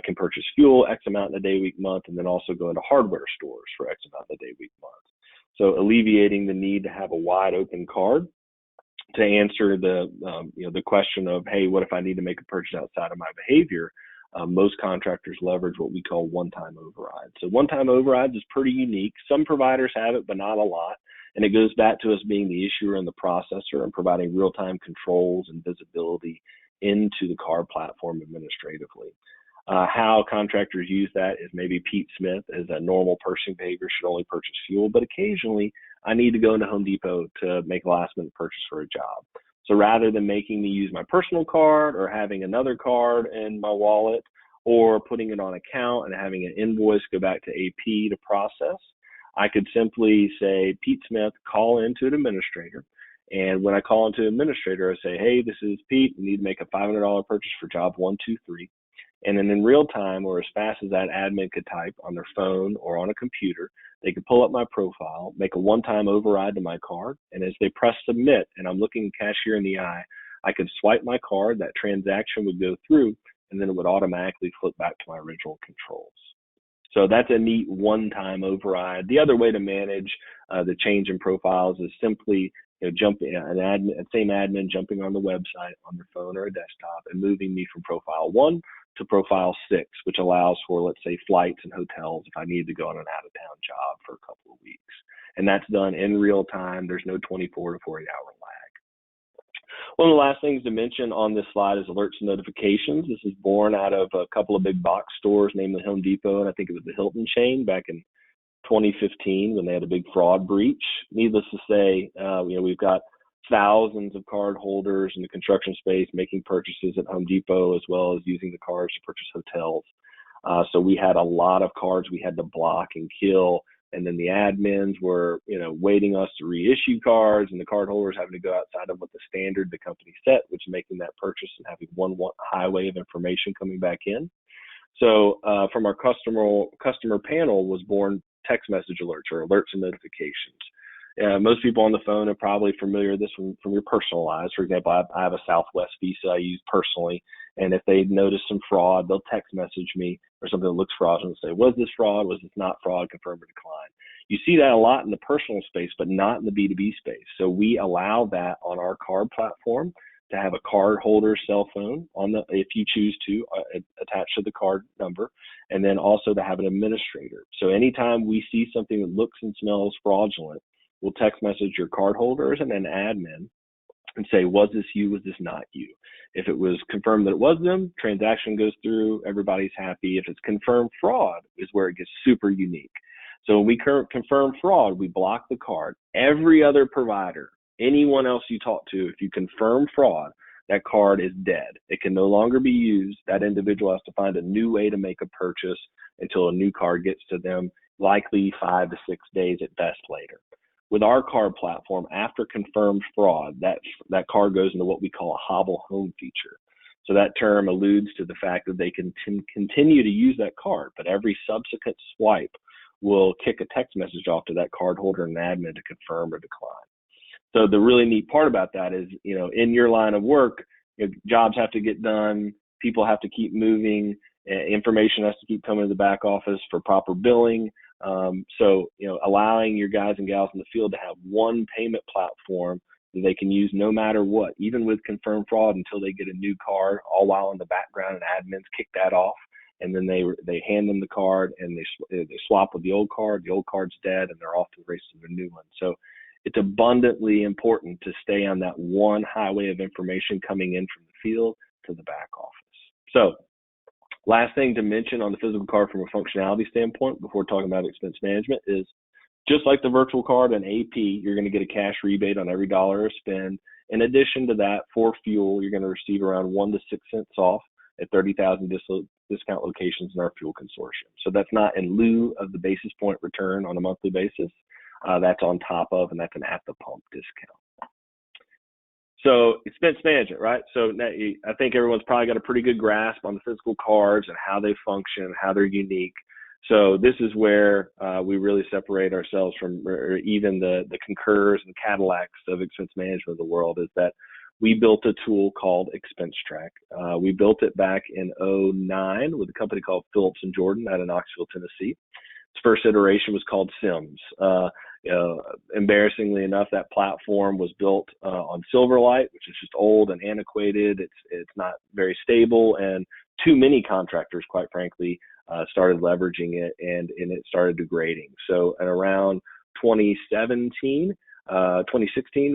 can purchase fuel X amount in a day, week, month, and then also go into hardware stores for X amount in a day, week, month. So alleviating the need to have a wide open card to answer the question of, hey, what if I need to make a purchase outside of my behavior? Most contractors leverage what we call one-time overrides. So one-time overrides is pretty unique. Some providers have it, but not a lot. And it goes back to us being the issuer and the processor and providing real-time controls and visibility into the card platform administratively. How contractors use that is maybe Pete Smith, as a normal purchasing behavior, should only purchase fuel, but occasionally I need to go into Home Depot to make a last-minute purchase for a job. So rather than making me use my personal card or having another card in my wallet or putting it on account and having an invoice go back to AP to process, I could simply say, Pete Smith, call into an administrator. And when I call into an administrator, I say, hey, this is Pete. We need to make a $500 purchase for job 123. And then in real time, or as fast as that admin could type on their phone or on a computer, they could pull up my profile, make a one-time override to my card, and as they press submit, and I'm looking the cashier in the eye, I could swipe my card, that transaction would go through, and then it would automatically flip back to my original controls. So that's a neat one-time override. The other way to manage the change in profiles is simply same admin jumping on the website on their phone or a desktop and moving me from profile 1 to profile 6, which allows for, let's say, flights and hotels if I need to go on an out-of-town job for a couple of weeks. And that's done in real time. There's no 24 to 48-hour lag. One of the last things to mention on this slide is alerts and notifications. This is born out of a couple of big box stores, namely Home Depot, and I think it was the Hilton chain back in 2015 when they had a big fraud breach. Needless to say, we've got thousands of card holders in the construction space making purchases at Home Depot, as well as using the cards to purchase hotels. So we had a lot of cards we had to block and kill. And then the admins were, waiting us to reissue cards, and the card holders having to go outside of what the standard the company set, which is making that purchase and having one highway of information coming back in. So from our customer panel was born text message alerts, or alerts and notifications. Most people on the phone are probably familiar with this from your personal lives. For example, I have a Southwest Visa I use personally, and if they notice some fraud, they'll text message me or something that looks fraudulent and say, was this fraud? Was this not fraud? Confirm or decline. You see that a lot in the personal space, but not in the B2B space. So we allow that on our card platform to have a card holder's cell phone if you choose to attach to the card number, and then also to have an administrator. So anytime we see something that looks and smells fraudulent, we'll text message your card holders and an admin and say, was this you? Was this not you? If it was confirmed that it was them, transaction goes through, everybody's happy. If it's confirmed fraud is where it gets super unique. So when we confirm fraud, we block the card. Every other provider, anyone else you talk to, if you confirm fraud, that card is dead. It can no longer be used. That individual has to find a new way to make a purchase until a new card gets to them, likely 5 to 6 days at best later. With our card platform, after confirmed fraud, that card goes into what we call a hobble home feature. So that term alludes to the fact that they can continue to use that card, but every subsequent swipe will kick a text message off to that card holder and admin to confirm or decline. So the really neat part about that is, in your line of work, jobs have to get done, people have to keep moving, information has to keep coming to the back office for proper billing. So, allowing your guys and gals in the field to have one payment platform that they can use no matter what, even with confirmed fraud, until they get a new card, all while in the background and admins kick that off. And then they hand them the card and they swap with the old card's dead, and they're off to the races to the new one. So it's abundantly important to stay on that one highway of information coming in from the field to the back office. So Last thing to mention on the physical card from a functionality standpoint before talking about expense management is just like the virtual card and AP, you're going to get a cash rebate on every dollar of spend. In addition to that, for fuel, you're going to receive around 1 to 6 cents off at 30,000 discount locations in our fuel consortium. So that's not in lieu of the basis point return on a monthly basis. That's on top of, and that's an at the pump discount. So expense management, right? So now I think everyone's probably got a pretty good grasp on the physical cards and how they function, how they're unique. So this is where we really separate ourselves from or even the Concurs and Cadillacs of expense management of the world, is that we built a tool called Expense Track. We built it back in 2009 with a company called Phillips and Jordan out of Knoxville, Tennessee. Its first iteration was called Sims. Embarrassingly enough, that platform was built on Silverlight, which is just old and antiquated. It's not very stable, and too many contractors, quite frankly, started leveraging it, and it started degrading. So at around 2016,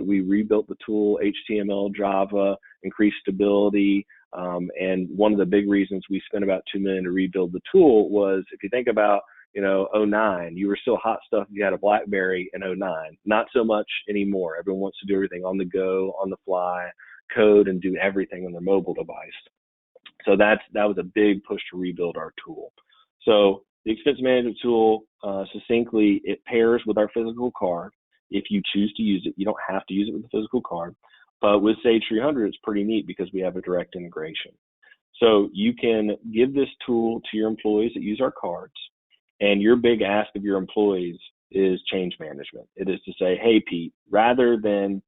we rebuilt the tool, HTML, Java, increased stability. And one of the big reasons we spent about $2 million to rebuild the tool was, if you think about 2009, you were still hot stuff if you had a BlackBerry in 2009. Not so much anymore. Everyone wants to do everything on the go, on the fly, code, and do everything on their mobile device. So that was a big push to rebuild our tool. So the expense management tool, succinctly, it pairs with our physical card. If you choose to use it, you don't have to use it with the physical card. But with Sage 300, it's pretty neat because we have a direct integration. So you can give this tool to your employees that use our cards. And your big ask of your employees is change management. It is to say, hey, Pete, rather than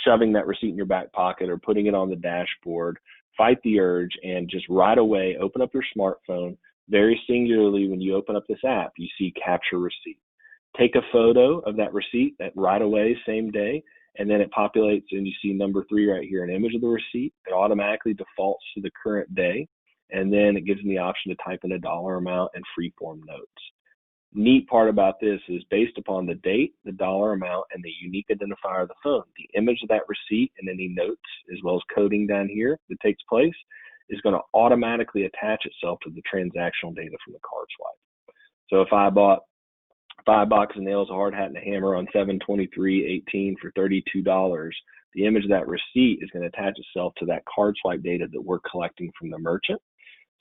shoving that receipt in your back pocket or putting it on the dashboard, fight the urge and just right away open up your smartphone. Very singularly, when you open up this app, you see capture receipt. Take a photo of that receipt that right away, same day, and then it populates and you see number 3 right here, an image of the receipt. It automatically defaults to the current day. And then it gives me the option to type in a dollar amount and freeform notes. Neat part about this is based upon the date, the dollar amount, and the unique identifier of the phone, the image of that receipt and any notes, as well as coding down here that takes place, is going to automatically attach itself to the transactional data from the card swipe. So if I bought 5 boxes of nails, a hard hat, and a hammer on 7/23/18 for $32, the image of that receipt is going to attach itself to that card swipe data that we're collecting from the merchant.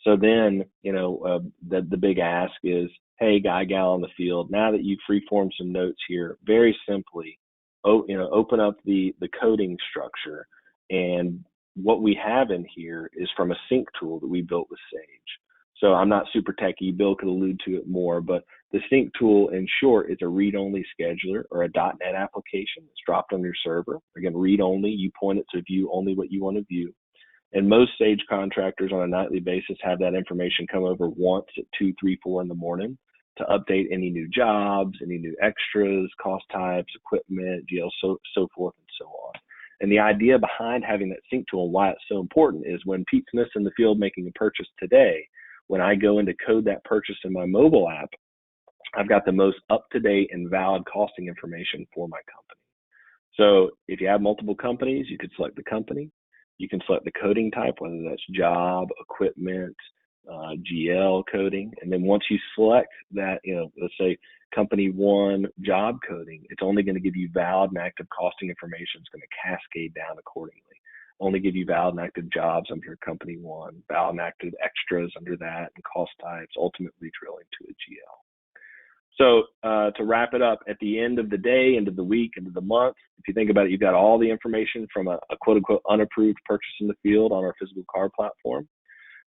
So then, the big ask is, hey, guy, gal on the field, now that you've freeformed some notes here, very simply, open up the coding structure. And what we have in here is from a sync tool that we built with Sage. So I'm not super techy. Bill could allude to it more, but the sync tool, in short, is a read-only scheduler or a .NET application that's dropped on your server. Again, read-only. You point it to view only what you want to view. And most Sage contractors on a nightly basis have that information come over once at 2, 3, 4 in the morning to update any new jobs, any new extras, cost types, equipment, GL, so forth and so on. And the idea behind having that sync tool and why it's so important is when Pete Smith's in the field making a purchase today, when I go in to code that purchase in my mobile app, I've got the most up-to-date and valid costing information for my company. So if you have multiple companies, you could select the company. You can select the coding type, whether that's job, equipment, GL coding. And then once you select that, let's say company 1 job coding, it's only going to give you valid and active costing information. It's going to cascade down accordingly. Only give you valid and active jobs under your company 1, valid and active extras under that, and cost types, ultimately drilling to a GL. So to wrap it up, at the end of the day, end of the week, end of the month, if you think about it, you've got all the information from a quote-unquote unapproved purchase in the field on our physical card platform.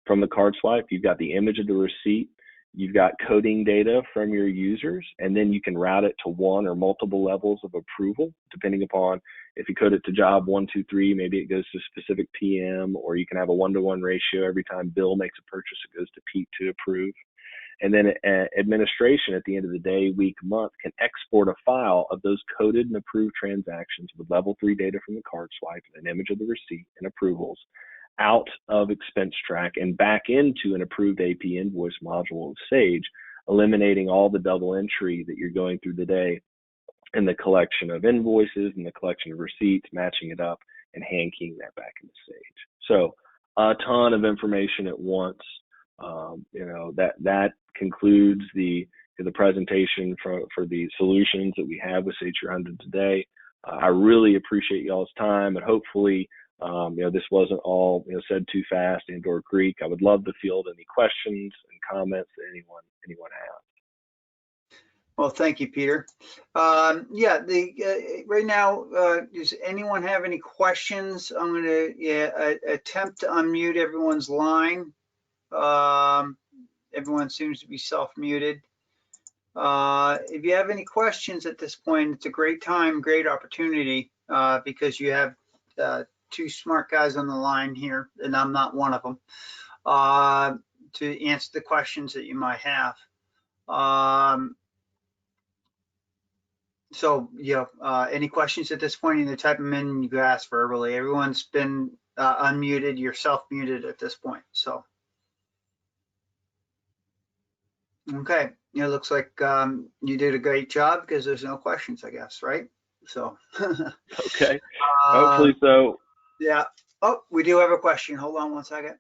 From the card swipe, you've got the image of the receipt. You've got coding data from your users, and then you can route it to one or multiple levels of approval, depending upon if you code it to job 1, 2, 3, maybe it goes to a specific PM, or you can have a 1-to-1 ratio. Every time Bill makes a purchase, it goes to Pete to approve. And then administration at the end of the day, week, month, can export a file of those coded and approved transactions with level 3 data from the card swipe, an image of the receipt and approvals out of Expense Track and back into an approved AP invoice module of Sage, eliminating all the double entry that you're going through the day and the collection of invoices and the collection of receipts, matching it up and hand keying that back into Sage. So a ton of information at once. That concludes the presentation for the solutions that we have with Sage 300 today. I really appreciate y'all's time, and hopefully, this wasn't all said too fast and/or Greek. I would love to field any questions and comments that anyone has. Well, thank you, Peter. Right now, does anyone have any questions? I'm going to attempt to unmute everyone's line. Everyone seems to be self-muted. If you have any questions at this point, it's a great time, great opportunity, because you have two smart guys on the line here, and I'm not one of them, to answer the questions that you might have. Any questions at this point, either type them in and you can ask verbally. Everyone's been unmuted, you're self-muted at this point, so. Okay, it looks like you did a great job because there's no questions, I guess, right? So. Okay, hopefully so. Yeah. Oh, we do have a question. Hold on one second.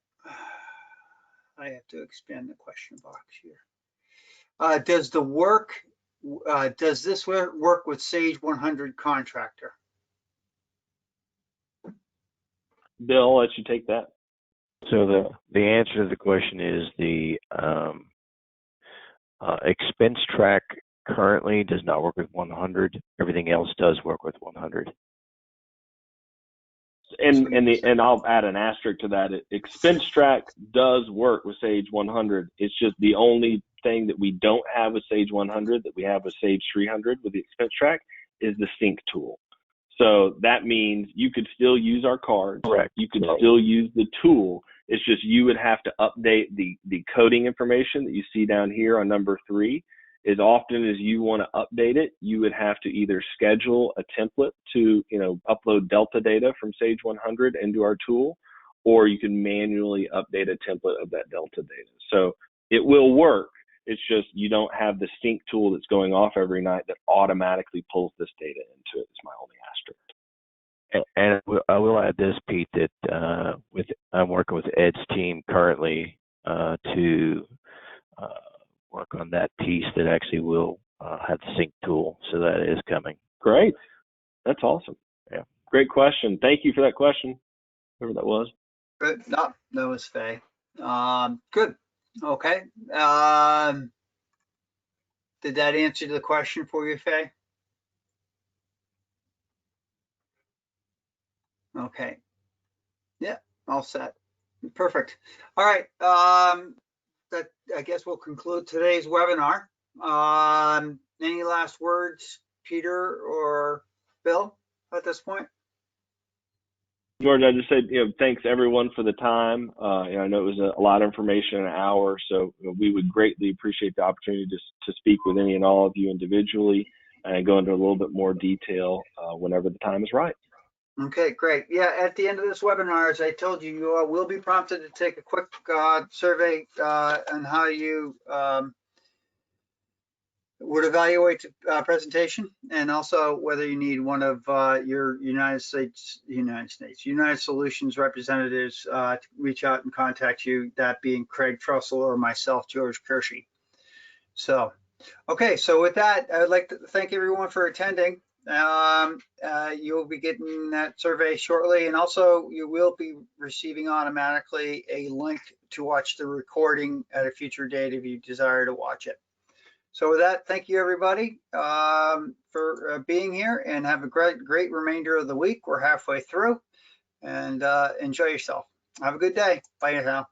I have to expand the question box here. Does this work with Sage 100 Contractor? Bill, I'll let you take that. So the answer to the question is the expense track currently does not work with 100. Everything else does work with 100. And I'll add an asterisk to that. Expense track does work with Sage 100. It's just the only thing that we don't have with Sage 100 that we have with Sage 300 with the expense track is the sync tool. So that means you could still use our cards. Correct. You could still use the tool. It's just you would have to update the coding information that you see down here on number 3. As often as you want to update it, you would have to either schedule a template to upload Delta data from Sage 100 into our tool, or you can manually update a template of that Delta data. So it will work. It's just you don't have the sync tool that's going off every night that automatically pulls this data into it. Is my only asterisk. And I will add this, Pete, that I'm working with Ed's team currently to work on that piece that actually will have the sync tool. So that is coming. Great. That's awesome. Yeah. Great question. Thank you for that question, whoever that was. Good. No, that was Faye. Good. Okay. Did that answer the question for you, Faye? Okay. Yeah, all set. Perfect. All right. That, I guess we'll conclude today's webinar. Any last words, Peter or Bill, at this point? George, I just said, thanks everyone for the time. I know it was a lot of information in an hour, so we would greatly appreciate the opportunity to speak with any and all of you individually and go into a little bit more detail whenever the time is right. Okay, great. Yeah, at the end of this webinar, as I told you, you will be prompted to take a quick survey on how you would evaluate the presentation, and also whether you need one of your United Solutions representatives to reach out and contact you, that being Craig Trussell or myself, George Kershey. So, okay, so with that, I would like to thank everyone for attending. You'll be getting that survey shortly, and also you will be receiving automatically a link to watch the recording at a future date if you desire to watch it. So with that, thank you everybody for being here, and have a great remainder of the week. We're halfway through, and enjoy yourself. Have a good day. Bye now.